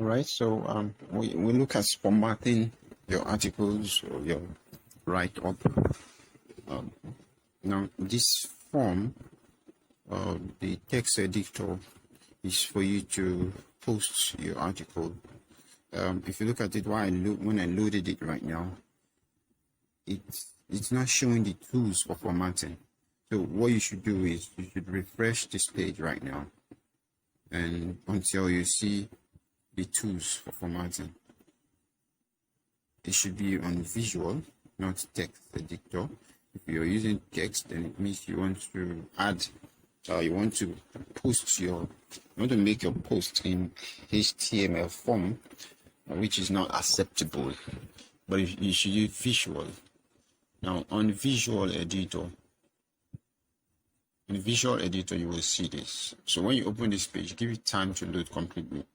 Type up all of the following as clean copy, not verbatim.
All right, so we look at formatting your articles or your write-up. Now, this form, the text editor, is for you to post your article. If you look at it, when I loaded it right now, it's not showing the tools for formatting. So what you should do is you should refresh this page right now, and until you see the tools for formatting. It should be on visual, not text editor. If you're using text, then it means you want to add, you want to make your post in HTML form, which is not acceptable, but you should use visual. Now on visual editor, you will see this. So when you open this page, give it time to load completely,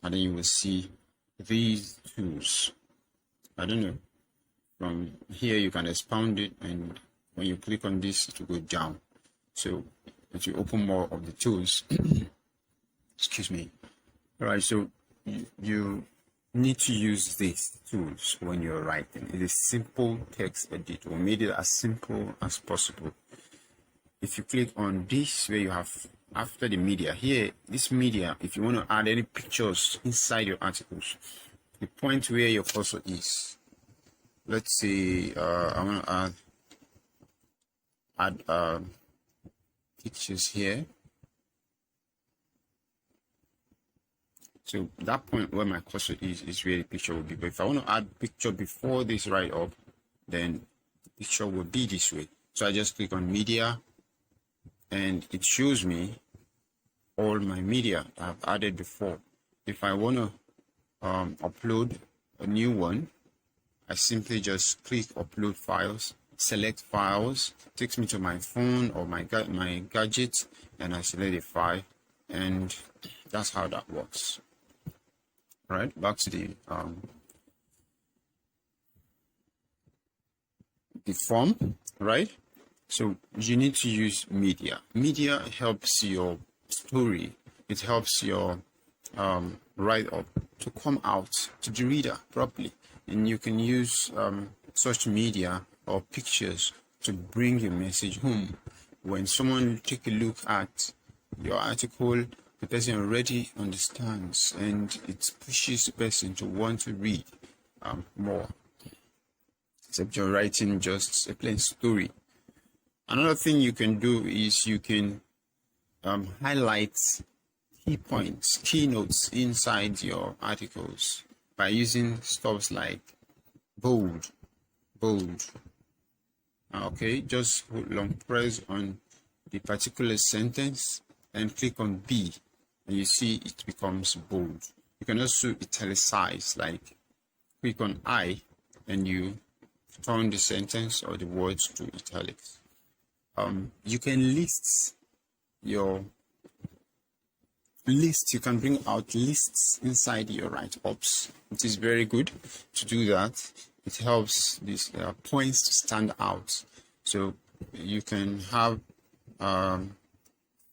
and then you will see these tools. I don't know, from here you can expound it, and when you click on this, it will go down. So as you open more of the tools, excuse me. All right, so you need to use these tools when you're writing. It is simple text editor. We made it as simple as possible. If you click on this, where you have after the media here, this media, if you want to add any pictures inside your articles, the point where your cursor is, let's say I want to add pictures here. So that point where my cursor is where the picture will be. But if I want to add picture before this write up, then the picture will be this way. So I just click on media, and it shows me all my media I've added before. If I want to upload a new one, I simply just click upload files, select files, takes me to my phone or my gadget, and I select a file, and that's how that works. All right, back to the form, right? So you need to use media. Media helps your story. It helps your write-up to come out to the reader properly, and you can use such media or pictures to bring your message home. When someone take a look at your article, the person already understands, and it pushes the person to want to read more, except you're writing just a plain story. Another thing you can do is you can highlight key points, keynotes inside your articles by using stuff like bold. Okay, just long press on the particular sentence and click on B, and you see it becomes bold. You can also italicize, like click on I, and you turn the sentence or the words to italics. You can list your list. You can bring out lists inside your write-ups. It is very good to do that. It helps these points to stand out. So you can have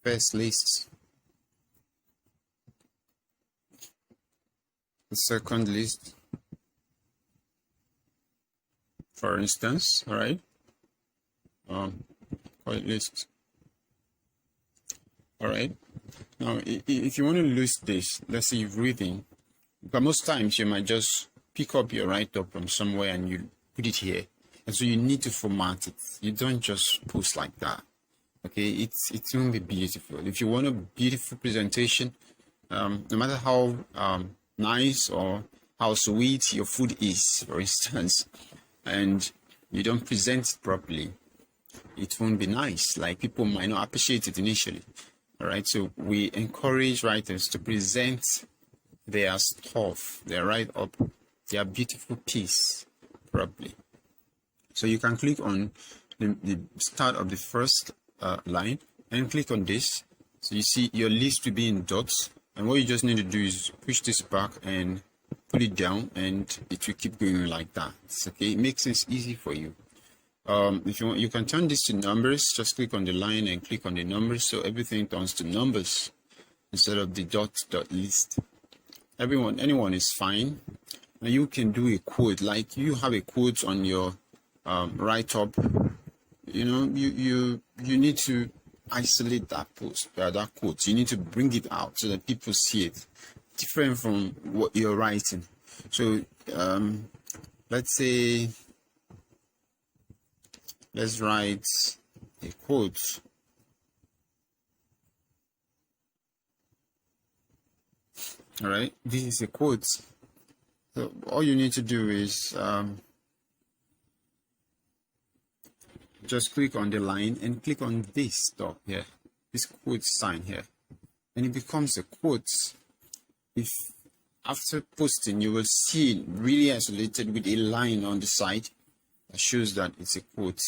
first list, the second list, for instance. All right, point list. All right. Now, if you want to list this, let's say you're reading, but most times you might just pick up your write-up from somewhere and you put it here, and so you need to format it. You don't just post like that. Okay, it won't be beautiful. If you want a beautiful presentation, no matter how nice or how sweet your food is, for instance, and you don't present it properly, it won't be nice. Like, people might not appreciate it initially. All right, so we encourage writers to present their stuff, their write-up, their beautiful piece properly. So you can click on the start of the first line and click on this. So you see your list will be in dots, and what you just need to do is push this back and put it down, and it will keep going like that. Okay, it makes it easy for you. If you want, you can turn this to numbers. Just click on the line and click on the numbers, so everything turns to numbers instead of the dot list. anyone is fine. And you can do a quote, like you have a quote on your write-up. You know, you need to isolate that post, that quote. You need to bring it out so that people see it, different from what you're writing. So let's say, let's write a quote. All right, this is a quote. So all you need to do is just click on the line and click on this dot here, this quote sign here, and it becomes a quote. If after posting, you will see it really isolated with a line on the side that shows that it's a quote.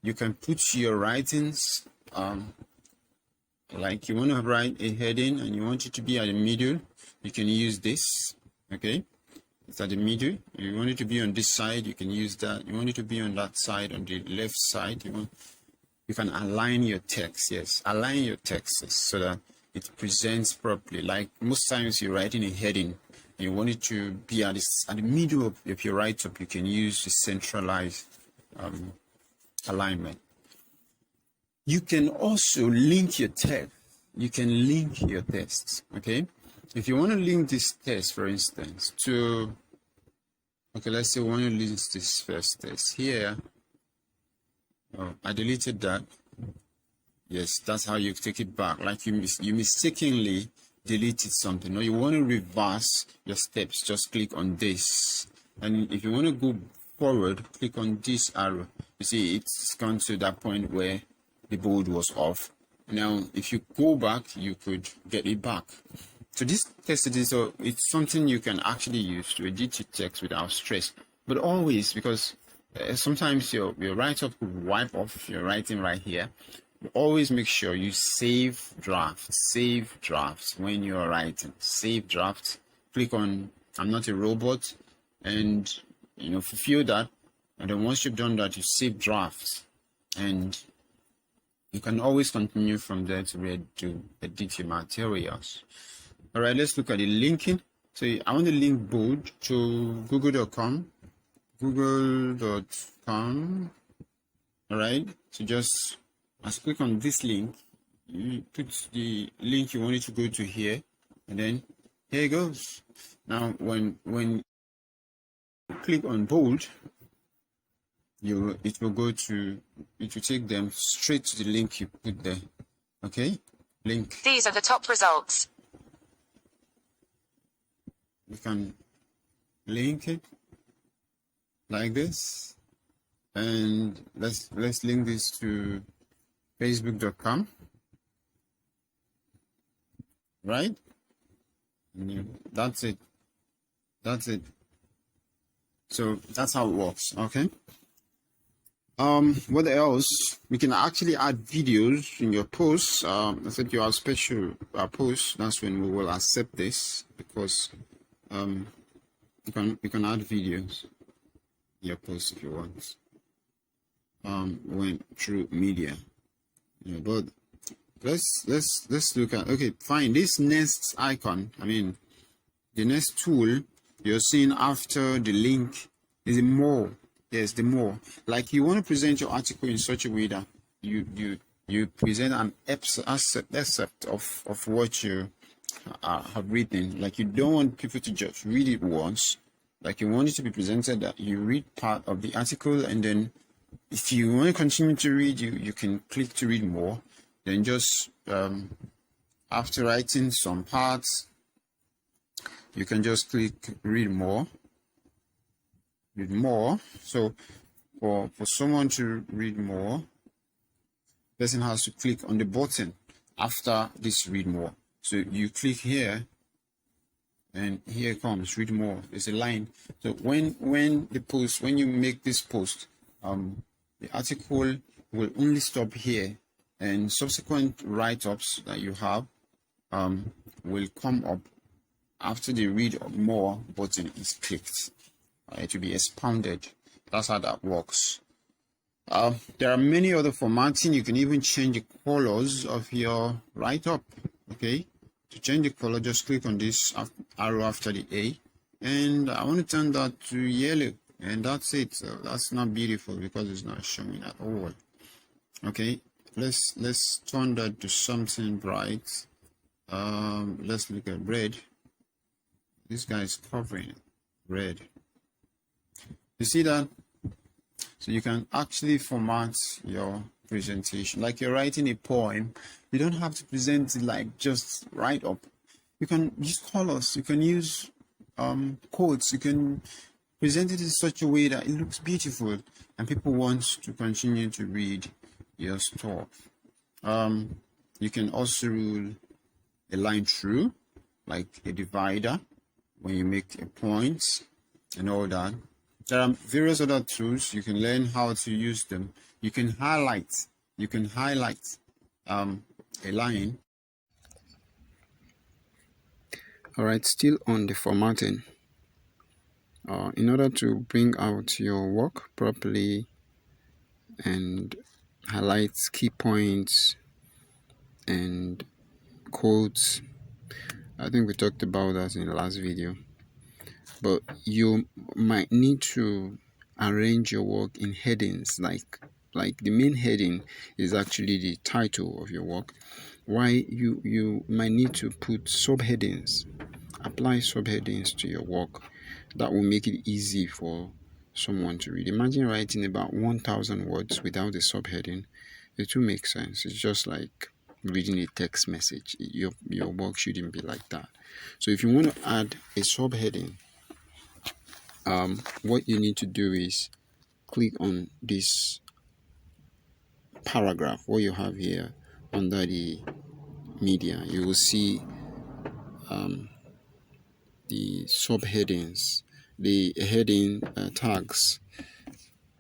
You can put your writings, like you want to write a heading and you want it to be at the middle, you can use this. Okay, it's at the middle. You want it to be on this side, you can use that. You want it to be on that side, on the left side, you can align your text. Yes, align your text so that it presents properly. Like most times you're writing a heading and you want it to be at the middle of your write-up, you can use the centralized alignment. You can also link your text. You can link your text. Okay, if you want to link this text, for instance, to, okay, let's say we want to link this first text here. Oh, I deleted that. Yes, that's how you take it back. Like you mistakenly deleted something, or you want to reverse your steps, just click on this. And if you want to go forward, click on this arrow. You see, it's gone to that point where the bold was off. Now, if you go back, you could get it back. So this text is so it's something you can actually use to edit your text without stress. But always, because sometimes your write-up could wipe off your writing right here. Always make sure you save drafts. Save drafts when you're writing. Save drafts. Click on I'm not a robot, and fulfill that. And then once you've done that, you save drafts, and you can always continue from there to edit your materials. All right, let's look at the linking. So I want to link bold to google.com. Google.com. All right, so just click on this link, you put the link you want it to go to here, and then here it goes. Now when you click on bold, it will take them straight to the link you put there. Okay, link. These are the top results. You can link it like this, and let's link this to facebook.com, right? That's it. So that's how it works. Okay, what else? We can actually add videos in your posts. Except you have special posts, that's when we will accept this, because you can add videos in your posts if you want, when through media. Yeah, but let's look at, okay, fine, this next icon, the next tool you're seeing after the link is the more. Yes, the more. Like you want to present your article in such a way that you present an excerpt of what you have written. Like you don't want people to just read it once. Like you want it to be presented that you read part of the article, and then if you want to continue to read, you can click to read more. Then just after writing some parts, you can just click read more. Read more. So for someone to read more, person has to click on the button after this read more. So you click here, and here comes read more. There's a line. So when you make this post, the article will only stop here, and subsequent write-ups that you have will come up after the read more button is clicked. It will be expounded. That's how that works. There are many other formatting. You can even change the colors of your write-up. Okay, to change the color, just click on this arrow after the A, and I want to turn that to yellow, and that's it. So that's not beautiful because it's not showing at all. Okay, let's turn that to something bright. Let's look at red. This guy is covering red. You see that? So you can actually format your presentation like you're writing a poem. You don't have to present it like just right up. You can use colors, you can use quotes, you can present it in such a way that it looks beautiful and people want to continue to read your stuff. You can also rule a line through like a divider when you make a point and all that. There are various other tools. You can learn how to use them. You can highlight a line. All right, still on the formatting. In order to bring out your work properly and highlight key points and quotes, I think we talked about that in the last video, but you might need to arrange your work in headings. Like the main heading is actually the title of your work. Why you might need to put subheadings, apply subheadings to your work. That will make it easy for someone to read. Imagine writing about 1,000 words without a subheading. It will make sense. It's just like reading a text message. Your work shouldn't be like that. So if you want to add a subheading, what you need to do is click on this paragraph, what you have here under the media. You will see the subheadings, the heading tags,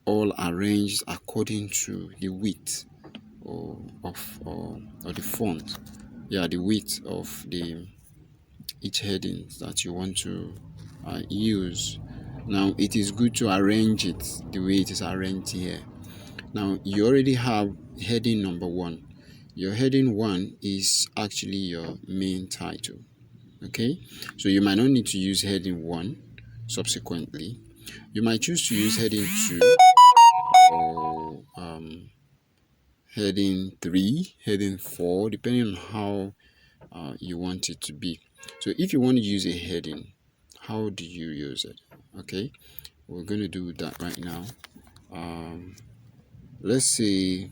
all arranged according to the width or the font. Yeah, the width of the each heading that you want to use. Now it is good to arrange it the way it is arranged here. Now you already have heading number 1. Your heading 1 is actually your main title. Okay, so you might not need to use heading 1 subsequently. You might choose to use heading 2 or heading 3, heading 4, depending on how you want it to be. So if you want to use a heading, how do you use it? Okay, we're going to do that right now. Let's say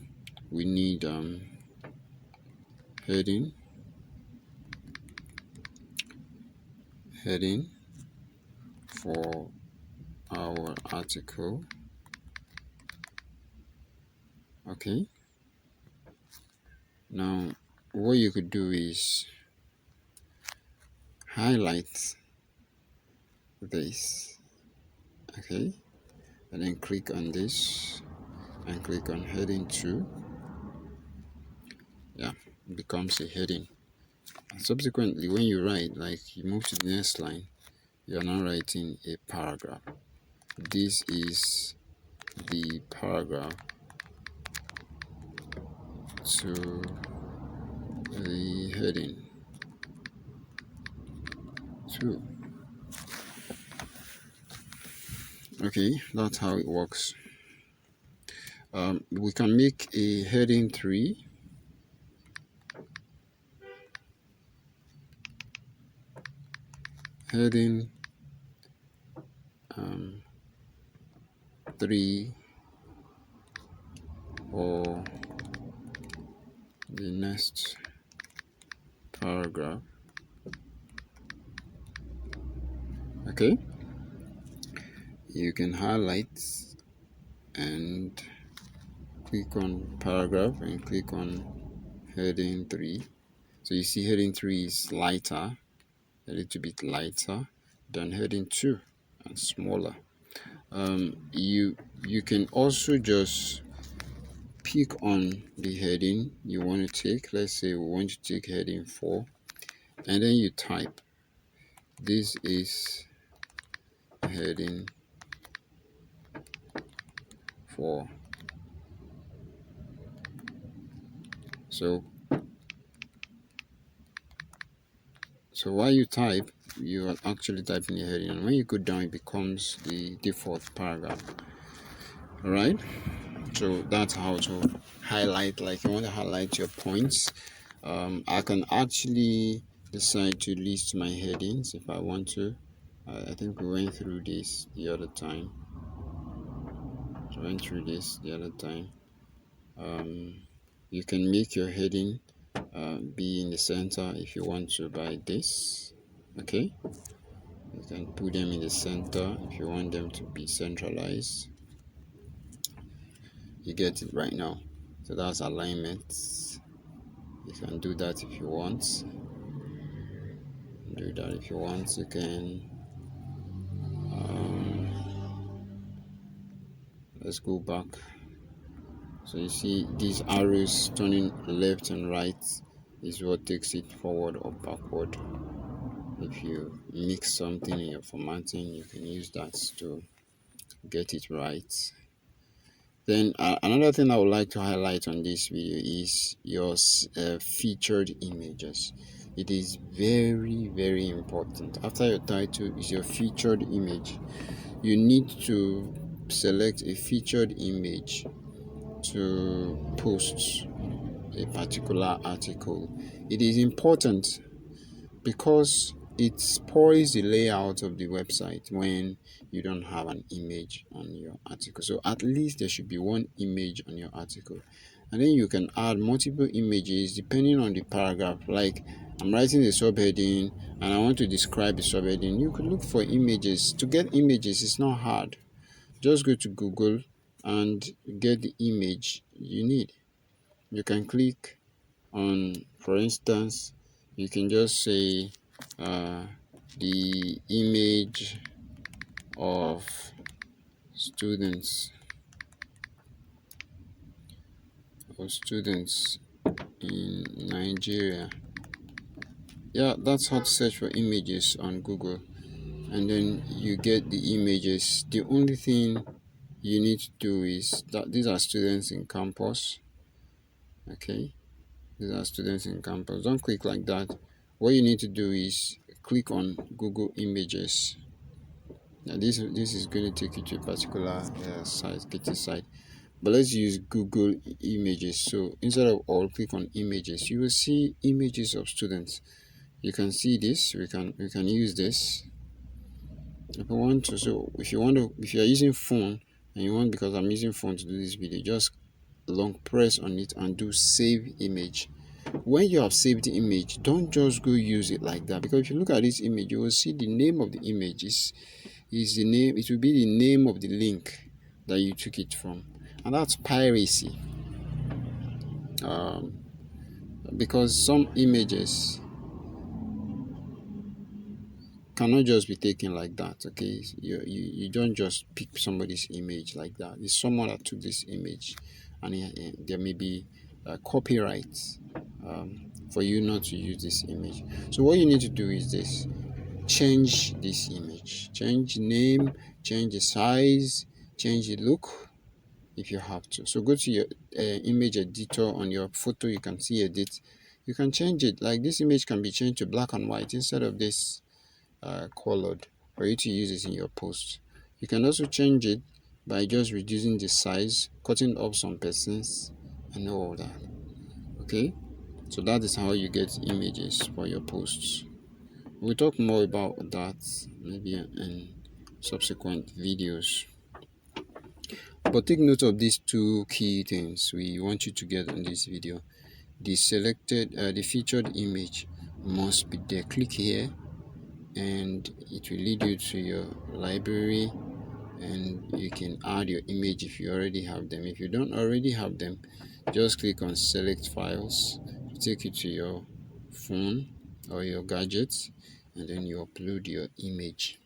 we need heading for our article. Okay, now what you could do is highlight this, okay, and then click on this and click on heading 2. Yeah, it becomes a heading. And subsequently, when you write, like you move to the next line, you are now writing a paragraph. This is the paragraph to the heading 2. Okay, that's how it works. We can make a heading 3. Heading 3 or the next paragraph. Okay, you can highlight and click on paragraph and click on heading 3. So you see heading 3 is lighter, a little bit lighter than heading 2 and smaller. You can also just pick on the heading you want to take. Let's say we want to take heading 4, and then you type, this is heading 4. So while you type, you are actually typing your heading, and when you go down, it becomes the default paragraph. All right. So that's how to highlight. Like you want to highlight your points. I can actually decide to list my headings if I want to. I think we went through this the other time. You can make your heading be in the center if you want to by this. Okay, you can put them in the center if you want them to be centralized. You get it right now. So that's alignment. You can do that if you want. You can let's go back. So you see these arrows turning left and right is what takes it forward or backward. If you mix something in your formatting, you can use that to get it right. Then another thing I would like to highlight on this video is your featured images. It is very, very important. After your title is your featured image. You need to select a featured image to post a particular article. It is important because it spoils the layout of the website when you don't have an image on your article. So at least there should be one image on your article, and then you can add multiple images depending on the paragraph. Like I'm writing the subheading and I want to describe the subheading. You could look for images. To get images is not hard. Just go to Google and get the image you need. You can click on, for instance, you can just say the image of students in Nigeria. Yeah, that's how to search for images on Google, and then you get the images. The only thing you need to do is that these are students in campus. Okay, these are students in campus. Don't click like that. What you need to do is click on Google Images. Now this is going to take you to a particular site, but let's use Google Images. So instead of all, click on images. You will see images of students. You can see this. We can use this if you want to. So if you are using phone and you want, because I'm using phone to do this video, just long press on it and do save image. When you have saved the image, don't just go use it like that, because if you look at this image, you will see the name of the image is the name. It will be the name of the link that you took it from, and that's piracy. Because some images cannot just be taken like that. Okay, you don't just pick somebody's image like that. It's someone that took this image, and there may be copyright for you not to use this image. So what you need to do is this: change this image, change the name, change the size, change the look if you have to. So go to your image editor on your photo. You can see edit. You can change it. Like this image can be changed to black and white instead of this colored, for you to use it in your post. You can also change it by just reducing the size, cutting off some persons, and all that. Okay, so that is how you get images for your posts. We'll talk more about that maybe in subsequent videos. But take note of these two key things we want you to get on this video. The featured image must be there. Click here and it will lead you to your library, and you can add your image if you already have them. If you don't already have them, just click on select files to take you to your phone or your gadgets, and then you upload your image.